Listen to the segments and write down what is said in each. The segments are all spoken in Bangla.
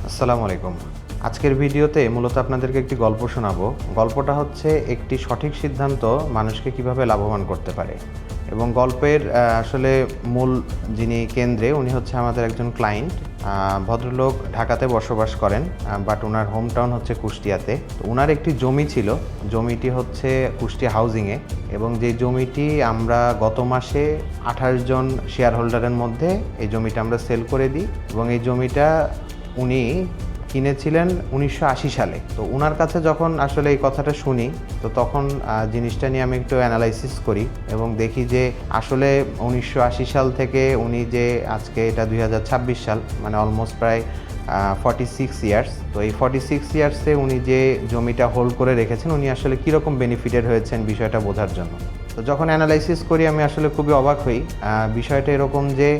আসসালামু আলাইকুম। আজকের ভিডিওতে মূলত আপনাদেরকে একটি গল্প শোনাবো। গল্পটা হচ্ছে একটি সঠিক সিদ্ধান্ত মানুষকে কিভাবে লাভবান করতে পারে। এবং গল্পের আসলে মূল যিনি কেন্দ্রে উনি হচ্ছে আমাদের একজন ক্লায়েন্ট। ভদ্রলোক ঢাকাতে বসবাস করেন, বাট ওনার হোম টাউন হচ্ছে কুষ্টিয়াতে। তো ওনার একটি জমি ছিল, জমিটি হচ্ছে কুষ্টিয়া হাউজিংয়ে, এবং যে জমিটি আমরা গত মাসে 28 জন শেয়ার হোল্ডারের মধ্যে এই জমিটা আমরা সেল করে দিই। এবং এই জমিটা উনি কিনেছিলেন 1980 সালে। তো ওনার কাছে যখন আসলে এই কথাটা শুনি, তো তখন জিনিসটা নিয়ে আমি একটু অ্যানালাইসিস করি এবং দেখি যে আসলে 1980 সাল থেকে উনি যে আজকে এটা 2026 সাল, মানে অলমোস্ট প্রায় 46 ইয়ার্স। তো এই 46 ইয়ার্সে উনি যে জমিটা হোল্ড করে রেখেছেন, উনি আসলে কীরকম বেনিফিটেড হয়েছেন বিষয়টা বোঝার জন্য। তো যখন অ্যানালাইসিস করি আমি আসলে খুবই অবাক হই। বিষয়টা এরকম যে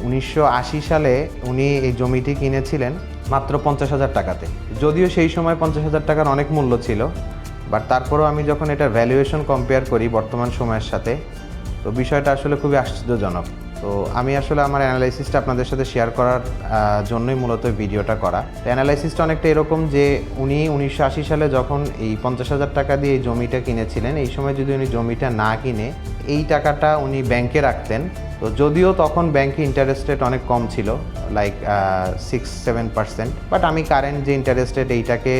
1980 সালে উনি এই জমিটি কিনেছিলেন মাত্র 50,000 টাকাতে। যদিও সেই সময় 50,000 টাকার অনেক মূল্য ছিল, বাট তারপরেও আমি যখন এটা ভ্যালুয়েশন কম্পেয়ার করি বর্তমান সময়ের সাথে, তো বিষয়টা আসলে খুবই আশ্চর্যজনক। তো আমি আসলে আমার অ্যানালাইসিসটা আপনাদের সাথে শেয়ার করার জন্যই মূলত ভিডিওটা করা। তো অ্যানালাইসিসটা অনেকটা এরকম যে উনি 1980 সালে যখন এই 50,000 টাকা দিয়ে এই জমিটা কিনেছিলেন, এই সময় যদি উনি জমিটা না কিনে এই টাকাটা উনি ব্যাংকে রাখতেন, তো যদিও তখন ব্যাংকে ইন্টারেস্ট রেট অনেক কম ছিল, লাইক 6-7%, বাট আমি কারেন্ট যে ইন্টারেস্ট রেট এইটাকে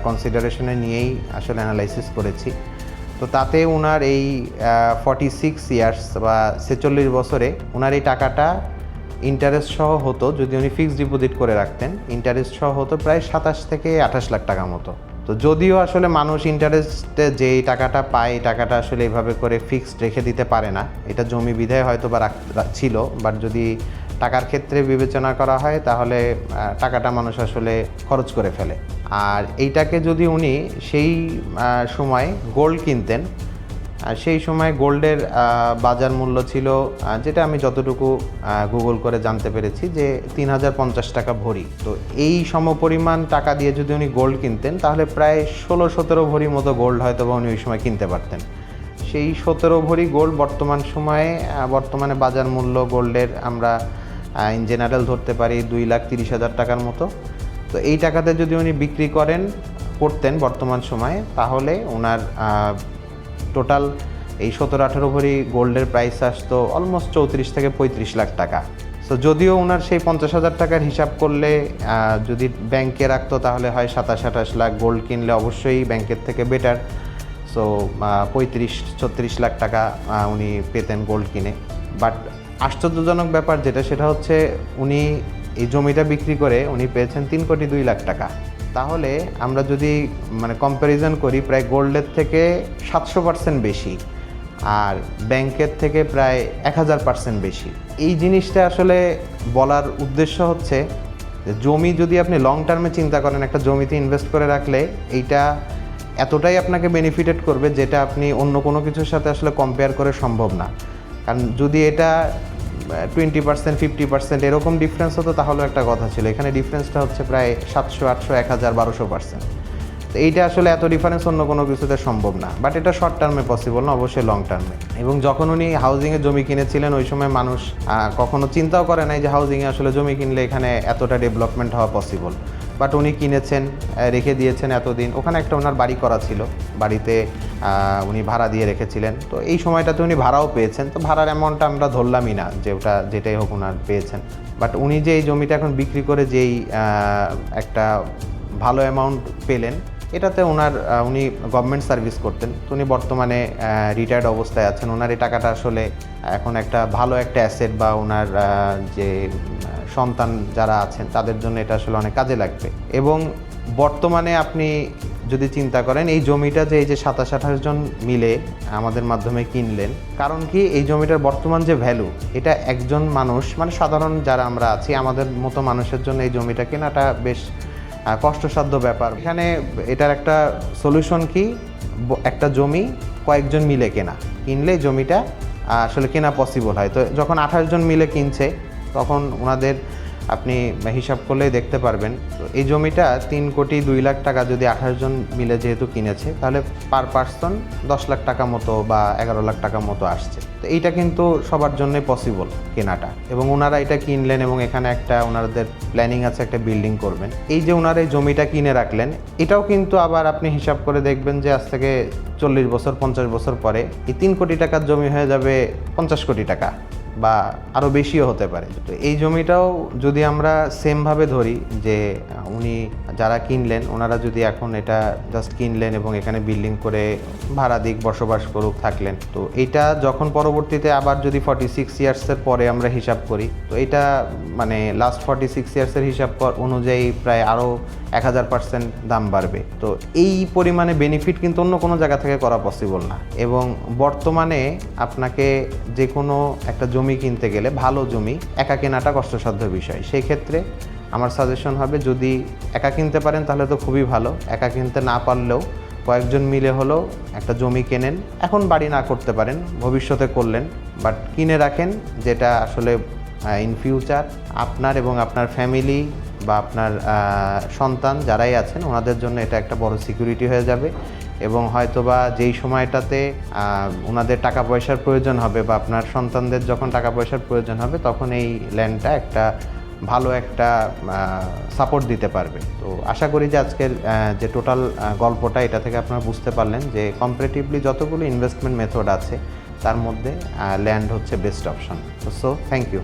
কনসিডারেশনে নিয়েই আসলে অ্যানালাইসিস করেছি। তো তাতে ওনার এই 46 ইয়ার্স বা 46 বছরে ওনার এই টাকাটা ইন্টারেস্ট সহ হতো, যদি উনি ফিক্সড ডিপোজিট করে রাখতেন, ইন্টারেস্ট সহ হতো প্রায় 27 থেকে 28 লাখ টাকা মতো। তো যদিও আসলে মানুষ ইন্টারেস্টে যে এই টাকাটা পায়, এই টাকাটা আসলে এইভাবে করে ফিক্সড রেখে দিতে পারে না, এটা জমি বিধায় হয়তো বা ছিল, বাট যদি টাকার ক্ষেত্রে বিবেচনা করা হয় তাহলে টাকাটা মানুষ আসলে খরচ করে ফেলে। আর এইটাকে যদি উনি সেই সময় গোল্ড কিনতেন, আর সেই সময় গোল্ডের বাজার মূল্য ছিল, যেটা আমি যতটুকু গুগল করে জানতে পেরেছি, যে 3050 টাকা ভরি। তো এই সমপরিমাণ টাকা দিয়ে যদি উনি গোল্ড কিনতেন তাহলে প্রায় 16-17 ভরি মতো গোল্ড হয়তো বা উনি ওই সময় কিনতে পারতেন। সেই 17 ভরি গোল্ড বর্তমানে বাজার মূল্য গোল্ডের আমরা ইন জেনারেল ধরতে পারি 2,30,000 টাকার মতো। তো এই টাকাতে যদি উনি বিক্রি করতেন বর্তমান সময়ে, তাহলে ওনার টোটাল এই 17-18 ভরি গোল্ডের প্রাইস আসতো অলমোস্ট 34 থেকে 35 লাখ টাকা। সো যদিও ওনার সেই 50,000 টাকার হিসাব করলে যদি ব্যাংকে রাখতো তাহলে হয় 27-28 লাখ, গোল্ড কিনলে অবশ্যই ব্যাংকের থেকে বেটার। সো 35-36 লাখ টাকা উনি পেতেন গোল্ড কিনে। বাট আশ্চর্যজনক ব্যাপার যেটা, সেটা হচ্ছে উনি এই জমিটা বিক্রি করে উনি পেয়েছেন 3,02 লাখ টাকা। তাহলে আমরা যদি কম্প্যারিজন করি, প্রায় গোল্ডের থেকে 700% বেশি, আর ব্যাংকের থেকে প্রায় 1000% বেশি। এই জিনিসটা আসলে বলার উদ্দেশ্য হচ্ছে যে জমি যদি আপনি লং টার্মে চিন্তা করেন, একটা জমিতে ইনভেস্ট করে রাখলে এইটা এতটাই আপনাকে বেনিফিটেড করবে যেটা আপনি অন্য কোনো কিছুর সাথে আসলে কম্পেয়ার করে সম্ভব না। কারণ যদি এটা 20%, 50% এরকম ডিফারেন্স হতো তাহলেও একটা কথা ছিল। এখানে ডিফারেন্সটা হচ্ছে প্রায় 700, 800, 1000, 1200%। তো এইটা আসলে এত ডিফারেন্স অন্য কোনো কিছুতে সম্ভব না, বাট এটা শর্ট টার্মে পসিবল না, অবশ্যই লং টার্মে। এবং যখন উনি হাউজিংয়ে জমি কিনেছিলেন, ওই সময় মানুষ কখনো চিন্তাও করে নাই যে হাউজিংয়ে আসলে জমি কিনলে এখানে এতটা ডেভেলপমেন্ট হওয়া পসিবল। বাট উনি কিনেছেন, রেখে দিয়েছেন এতদিন। ওখানে একটা ওনার বাড়ি করা ছিল, বাড়িতে উনি ভাড়া দিয়ে রেখেছিলেন। তো এই সময়টাতে উনি ভাড়াও পেয়েছেন। তো ভাড়ার অ্যামাউন্টটা আমরা ধরলামই না যে ওটা যেটাই হোক ওনার পেয়েছেন। বাট উনি যে এই জমিটা এখন বিক্রি করে যেই একটা ভালো অ্যামাউন্ট পেলেন, এটাতে উনি গভর্নমেন্ট সার্ভিস করতেন। তো উনি বর্তমানে রিটায়ার্ড অবস্থায় আছেন। ওনার এই টাকাটা আসলে এখন একটা ভালো একটা অ্যাসেট, বা ওনার যে সন্তান যারা আছেন তাদের জন্য এটা আসলে অনেক কাজে লাগবে। এবং বর্তমানে আপনি যদি চিন্তা করেন, এই জমিটা যে এই যে 27-28 জন মিলে আমাদের মাধ্যমে কিনলেন, কারণ কি এই জমিটার বর্তমান যে ভ্যালু, এটা একজন মানুষ, সাধারণ যারা আমরা আছি আমাদের মতো মানুষের জন্য এই জমিটা কেনাটা বেশ কষ্টসাধ্য ব্যাপার। এখানে এটার একটা সলিউশন কি, একটা জমি কয়েকজন মিলে কিনলে জমিটা আসলে কেনা পসিবল হয়। তো যখন 28 জন মিলে কিনছে, তখন ওনাদের আপনি হিসাব করলেই দেখতে পারবেন। তো এই জমিটা 3,02,00,000 টাকা যদি 28 জন মিলে যেহেতু কিনেছে, তাহলে পার পার্সন 10 লাখ টাকা মতো বা 11 লাখ টাকা মতো আসছে। তো এইটা কিন্তু সবার জন্যই পসিবল কেনাটা, এবং ওনারা এটা কিনলেন এবং এখানে একটা ওনাদের প্ল্যানিং আছে একটা বিল্ডিং করবেন। এই যে ওনারা এই জমিটা কিনে রাখলেন, এটাও কিন্তু আবার আপনি হিসাব করে দেখবেন যে আজ থেকে 40 বছর 50 বছর পরে এই 3 কোটি টাকার জমি হয়ে যাবে 50 কোটি টাকা বা আরও বেশিও হতে পারে। তো এই জমিটাও যদি আমরা সেমভাবে ধরি যে উনি যারা কিনলেন ওনারা যদি এখন এটা জাস্ট কিনলেন এবং এখানে বিল্ডিং করে ভাড়া দিক বসবাস করুক থাকলেন, তো এটা যখন পরবর্তীতে আবার যদি 46 ইয়ার্সের পরে আমরা হিসাব করি, তো এটা মানে লাস্ট 46 ইয়ার্সের হিসাব অনুযায়ী প্রায় আরও 1000% দাম বাড়বে। তো এই পরিমাণে বেনিফিট কিন্তু অন্য কোনো জায়গা থেকে করা পসিবল না। এবং বর্তমানে আপনাকে যে কোনো একটা জমি কিনতে গেলে ভালো জমি একা কেনাটা কষ্টসাধ্য বিষয়। সেই ক্ষেত্রে আমার সাজেশন হবে, যদি একা কিনতে পারেন তাহলে তো খুবই ভালো, একা কিনতে না পারলেও কয়েকজন মিলে হলেও একটা জমি কেনেন। এখন বাড়ি না করতে পারেন, ভবিষ্যতে করলেন, বাট কিনে রাখেন, যেটা আসলে ইন ফিউচার আপনার এবং আপনার ফ্যামিলি বা আপনার সন্তান যারাই আছেন ওনাদের জন্য এটা একটা বড় সিকিউরিটি হয়ে যাবে। এবং হয়তোবা যেই সময়টাতে ওনাদের টাকা পয়সার প্রয়োজন হবে বা আপনার সন্তানদের যখন টাকা পয়সার প্রয়োজন হবে, তখন এই ল্যান্ডটা একটা ভালো একটা সাপোর্ট দিতে পারবে। তো আশা করি যে আজকের যে টোটাল গল্পটা, এটা থেকে আপনারা বুঝতে পারলেন যে কম্পারেটিভলি যতগুলো ইনভেস্টমেন্ট মেথড আছে তার মধ্যে ল্যান্ড হচ্ছে best option. So thank you.